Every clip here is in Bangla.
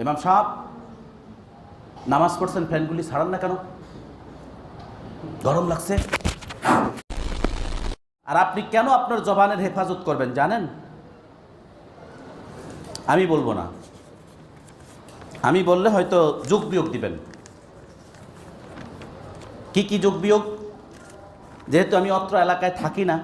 ইমাম সাহেব নামাজ পড়ছেন, ফ্যানগুলি ছাড়ান না কেন? গরম লাগছে? আর আপনি কেন আপনার জবানের হেফাজত করবেন জানেন? আমি বলবো না, আমি বললে হয়তো যোগ বিয়োগ দিবেন। কি কি যোগ বিয়োগ? যেহেতু আমি অত্র এলাকায় থাকি না,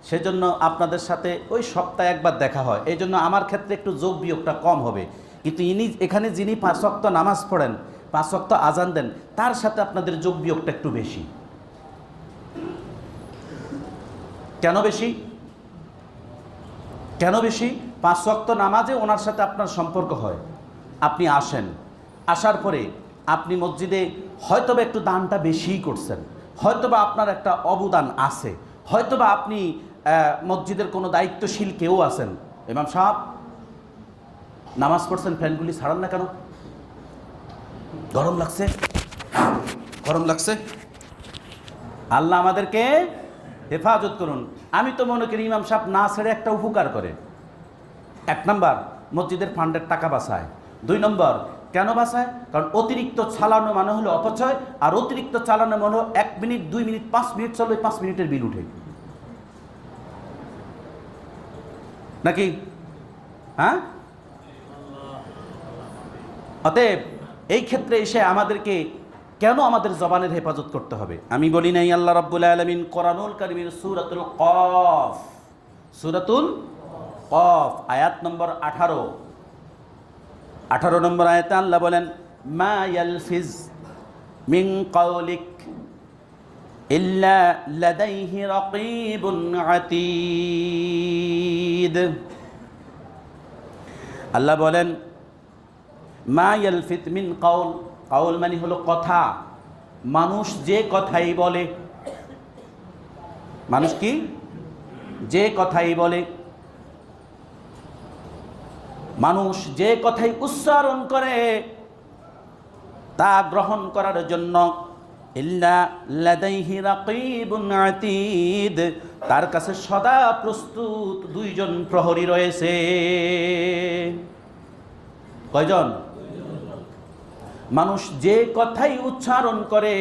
সেজন্য আপনাদের সাথে ওই সপ্তাহে একবার দেখা হয়, এই জন্য আমার ক্ষেত্রে একটু যোগ বিয়োগটা কম হবে। কিন্তু ইনি এখানে যিনি 5 ওয়াক্ত নামাজ পড়েন, 5 ওয়াক্ত আজান দেন, তার সাথে আপনাদের যোগ বিয়োগটা একটু বেশি। কেন বেশি? কেন বেশি? 5 ওয়াক্ত নামাজে ওনার সাথে আপনার সম্পর্ক হয়, আপনি আসেন, আসার পরে আপনি মসজিদে হয়তোবা একটু দানটা বেশিই করছেন, হয়তোবা আপনার একটা অবদান আছে, হয়তোবা আপনি মসজিদের কোনো দায়িত্বশীল কেউ আছেন। ইমাম সাহেব নামাজ পড়ছেন, ফ্যানগুলি ছাড়ান না কেন? গরম লাগছে? গরম লাগছে? আল্লাহ আমাদেরকে হেফাজত করুন। আমি তো মনে করি ইমাম সাহেব না ছেড়ে একটা উপকার করে। 1 নম্বর, মসজিদের ফান্ডের টাকা বাঁচায়। 2 নম্বর, কেন বাঁচায়? কারণ অতিরিক্ত চালানো মানে হলো অপচয়, আর অতিরিক্ত চালানো মানে হলো 1 মিনিট 2 মিনিট 5 মিনিট চলবে, 5 মিনিটের বিল উঠে, নাকি? হ্যাঁ, অতএব এই ক্ষেত্রে এসে আমাদেরকে কেন আমাদের জবানের হেফাজত করতে হবে? আমি বলি নাই আল্লাহ রাব্বুল আলামিন কোরআনুল কারীমের সূরাতুল কফ, সূরাতুল কফ আয়াত নম্বর 18 নম্বর আয়াতে আল্লাহ বলেন, মা ইয়ালফিজ মিন কাওলিক ইল্লা লাদাইহি রাকীবুন আতীদ। আল্লাহ বলেন, মা ইয়ালফিজ মিন কাউল, কাউল মানে হলো কথা। মানুষ যে কথাই বলে, মানুষ কি যে কথাই বলে, মানুষ যে কথাই উচ্চারণ করে তা গ্রহণ করার জন্য ইল্লা লাদাইহি রাকীবুন আতীদ, তার কাছে সদা প্রস্তুত 2 জন প্রহরী রয়েছে। কয়জন? মানুষ যে কথাই উচ্চারণ করে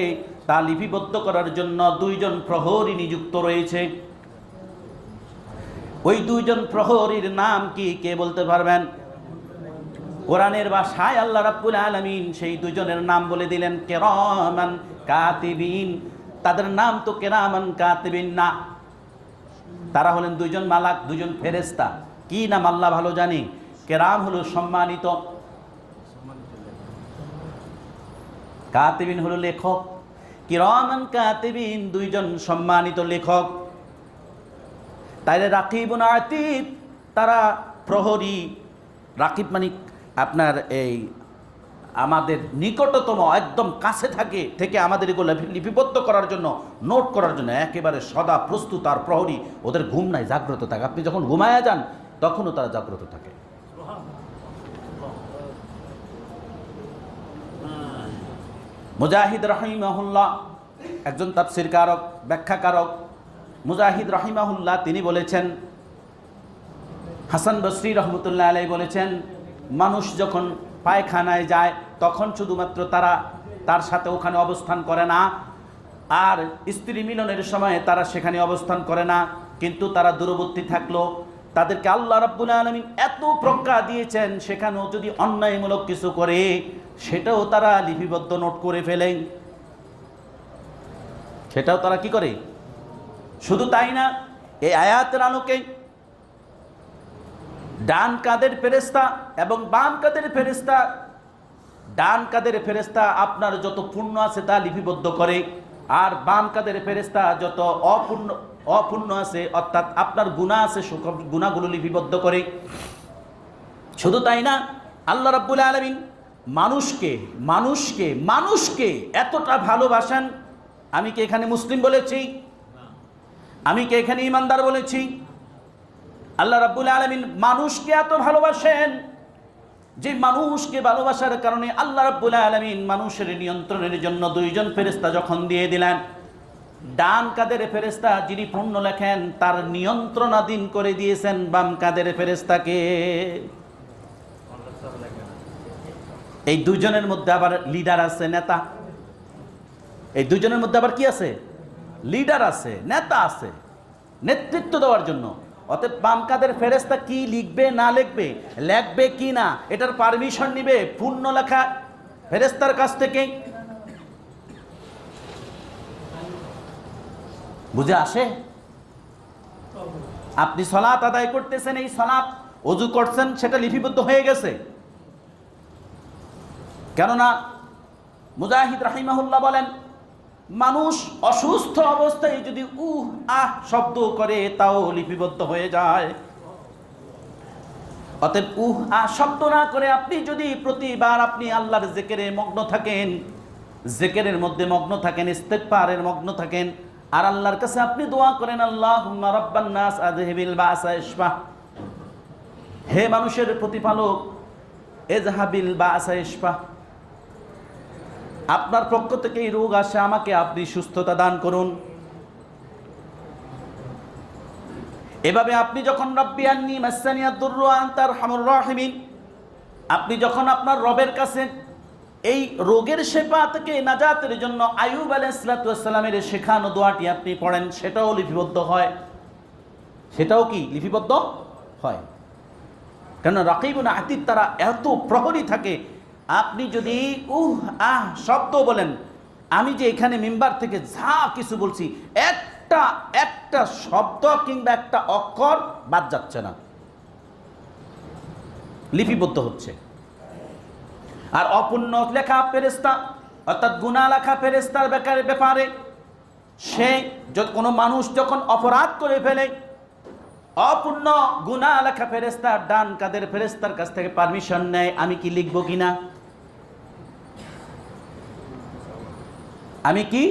তা লিপিবদ্ধ করার জন্য 2 জন প্রহরী নিযুক্ত রয়েছে। ওই 2 জন প্রহরীর নাম কি, কে বলতে পারবেন? কোরআনের ভাষায় আল্লাহ রাব্বুল আলামিন সেই 2 জনের নাম বলে দিলেন কিরামান কাতিবিন। তাদের নাম তো কিরামান কাতিবিন না, তারা হলেন 2 জন মালাক, 2 জন ফেরেশতা। কি নাম আল্লাহ ভালো জানি। কিরাম হলো সম্মানিত, কাতিবিন হলো লেখক। কিরামান কাতিবিন 2 জন সম্মানিত লেখক। তাইলে রাকিবুন আতীদ, তারা প্রহরী। রাকিব মানে আপনার এই আমাদের নিকটতম, একদম কাছে থেকে আমাদের এগুলো লিপিবদ্ধ করার জন্য, নোট করার জন্য একেবারে সদা প্রস্তুত। আর প্রহরী, ওদের ঘুম নাই, জাগ্রত থাকে। আপনি যখন ঘুমায়া যান তখনও তারা জাগ্রত থাকে। মুজাহিদ রাহিমাহুল্লাহ একজন তাফসীর কারক, ব্যাখ্যাকারক। মুজাহিদ রাহিমাহুল্লাহ তিনি বলেছেন, হাসান বসরি রহমতুল্লাহ আলাইহি বলেছেন, মানুষ যখন পায়খানায় যায় তখন শুধুমাত্র তার সাথে ওখানে অবস্থান করে না, আর স্ত্রী মিলনের সময় তারা সেখানে অবস্থান করে না, কিন্তু তারা দূরবর্তী থাকলো, তাদেরকে আল্লাহ রাব্বুল আলামিন এত প্রজ্ঞা দিয়েছেন, সেখানেও যদি অন্যায়মূলক কিছু করে সেটাও তারা লিপিবদ্ধ নোট করে ফেলেন। সেটাও তারা কি করে? শুধু তাই না, এই আয়াতের আলোকে ডান কাঁধের ফেরেশতা এবং বাম কাঁধের ফেরেশতা, ডান কাঁধের ফেরেশতা আপনার যত পুণ্য আছে তা লিপিবদ্ধ করে, আর বাম কাঁধের ফেরেশতা যত অপূর্ণ আছে, অর্থাৎ আপনার গুনাহ আছে, গুনাহগুলো লিপিবদ্ধ করে। শুধু তাই না, আল্লাহ রাব্বুল আলামিন মানুষকে এতটা ভালোবাসেন। আমি কি এখানে মুসলিম বলেছি? আমি কি এখানে ইমানদার বলেছি? আল্লাহ রাব্বুল আলামিন মানুষকে এত ভালোবাসেন যে মানুষকে ভালোবাসার কারণে আল্লাহ রাব্বুল আলামিন মানুষের নিয়ন্ত্রণের জন্য 2 জন ফেরেশতা যখন দিয়ে দিলেন, ডান কাঁধের ফেরেশতা যিনি পুণ্য লেখেন তার নিয়ন্ত্রণাধীন করে দিয়েছেন বাম কাঁধের ফেরেশতাকে। এই দুইজনের মধ্যে আবার লিডার আছে, নেতা। এই দুইজনের মধ্যে আবার কি আছে? লিডার আছে, নেতা আছে, নেতৃত্ব দেওয়ার জন্য। অতএব বাম কাদের ফেরেশতা কি লিখবে না লিখবে, লেখবে কি না, এটার পারমিশন নিবে পূর্ণ লেখা ফেরেশতার কাছ থেকে। বুঝে আসে? আপনি সালাত আদায় করতেছেন, এই সালাত ওযু করছেন, সেটা লিপিবদ্ধ হয়ে গেছে। কেননা মুজাহিদ রাহিমাহুল্লাহ বলেন, মানুষ অসুস্থ অবস্থায় যদি আহ শব্দ করে তাও লিপিবদ্ধ হয়ে যায়। অতএব আহ শব্দ না করে আপনি যদি প্রতিবার আপনি আল্লাহর জিকিরে মগ্ন থাকেন, জিকিরের মধ্যে মগ্ন থাকেন, ইস্তিগফারের মগ্ন থাকেন, আর আল্লাহর কাছে আপনি দোয়া করেন, আল্লাহুম্মা রাব্বান নাস আযহিবিল বাসা ইশফা, হে মানুষের প্রতিপালক এযহাবিল বাসা ইশফা, আপনার পক্ষ থেকে এই রোগ আসে, আমাকে আপনি সুস্থতা দান করুন। এভাবে আপনি যখন রব্বি আন্নী মাসসানিয়াদ দুররু ওয়া আনতা আরহামুর রাহিমিন, আপনি যখন আপনার রবের কাছে এই রোগের শেফা থেকে নাজাতের জন্য আইয়ুব আলাইহিস সালাতু ওয়াস সালামের শেখানো দোয়াটি আপনি পড়েন, সেটাও লিপিবদ্ধ হয়। সেটাও কি লিপিবদ্ধ হয়? কেন রাকিবুন আতীদ, তারা এত প্রহরী থাকে। আপনি যদি আহ শব্দ বলেন, আমি যে এখানে মিম্বার থেকে যা কিছু বলছি, একটা শব্দ কিংবা একটা অক্ষর বাদ যাচ্ছে না, লিপিবদ্ধ হচ্ছে। আর অপূর্ণ লেখা ফেরেশতা, অর্থাৎ গুনাহ লেখা ফেরেশতার ব্যাপারে, সে কোনো মানুষ যখন অপরাধ করে ফেলে, অপূর্ণ গুনাহ লেখা ফেরেশতা ডান কাদের ফেরেশতার কাছ থেকে পারমিশন নেয়, আমি কি লিখবো কিনা, আমি কি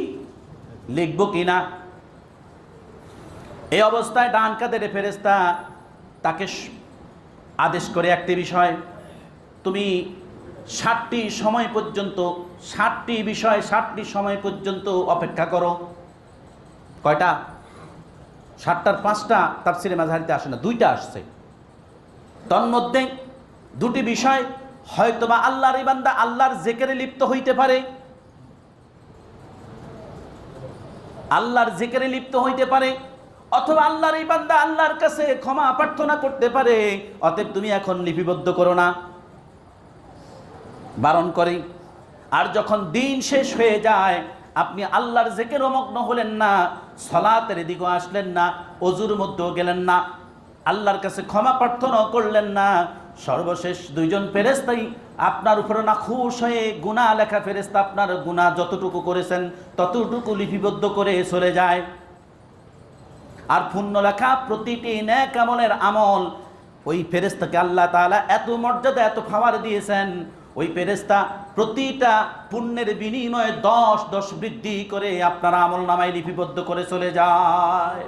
লিখবো কিনা। এই অবস্থায় ডান কাদের ফেরেশতা তাকে আদেশ করে একটি বিষয়, তুমি 60টি সময় পর্যন্ত, 60টি বিষয় 60টি সময় পর্যন্ত অপেক্ষা করো। কয়টা? 60টার 5টা তাফসিরে মাযহারিতে আসে না, 2টা আসছে। তন্মধ্যে 2টি বিষয় হয়তোবা আল্লাহর বান্দা আল্লাহর জিকিরে লিপ্ত হইতে পারে, আল্লাহর জিকিরে লিপ্ত হইতে পারে, অথবা আল্লাহর বান্দা আল্লাহর কাছে ক্ষমা প্রার্থনা করতে পারে। অতএব তুমি এখন লিপিবদ্ধ করো না, বারণ করে। আর যখন দিন শেষ হয়ে যায়, আপনি আল্লাহর জিকিরে মগ্ন হলেন না, সালাতের দিকে আসলেন না, ওযুর মধ্যেও গেলেন না, আল্লাহর কাছে ক্ষমা প্রার্থনা করলেন না, সর্বশেষ 2জন ফেরেশতাই আপনার উপরে নাখুশ হয়ে, গুনাহ লেখা ফেরেশতা আপনার গুনাহ যতটুকু করেছেন ততটুকু লিপিবদ্ধ করে চলে যায়। আর পূর্ণ লেখা প্রতিটি নেক আমলের আমল, ওই ফেরেশতাকে আল্লাহ তাআলা এত মর্যাদা, এত পাওয়ার দিয়েছেন, ওই ফেরেশতা প্রতিটা পুণ্যের বিনিময়ে 10 বৃদ্ধি করে আপনার আমল নামায় লিপিবদ্ধ করে চলে যায়।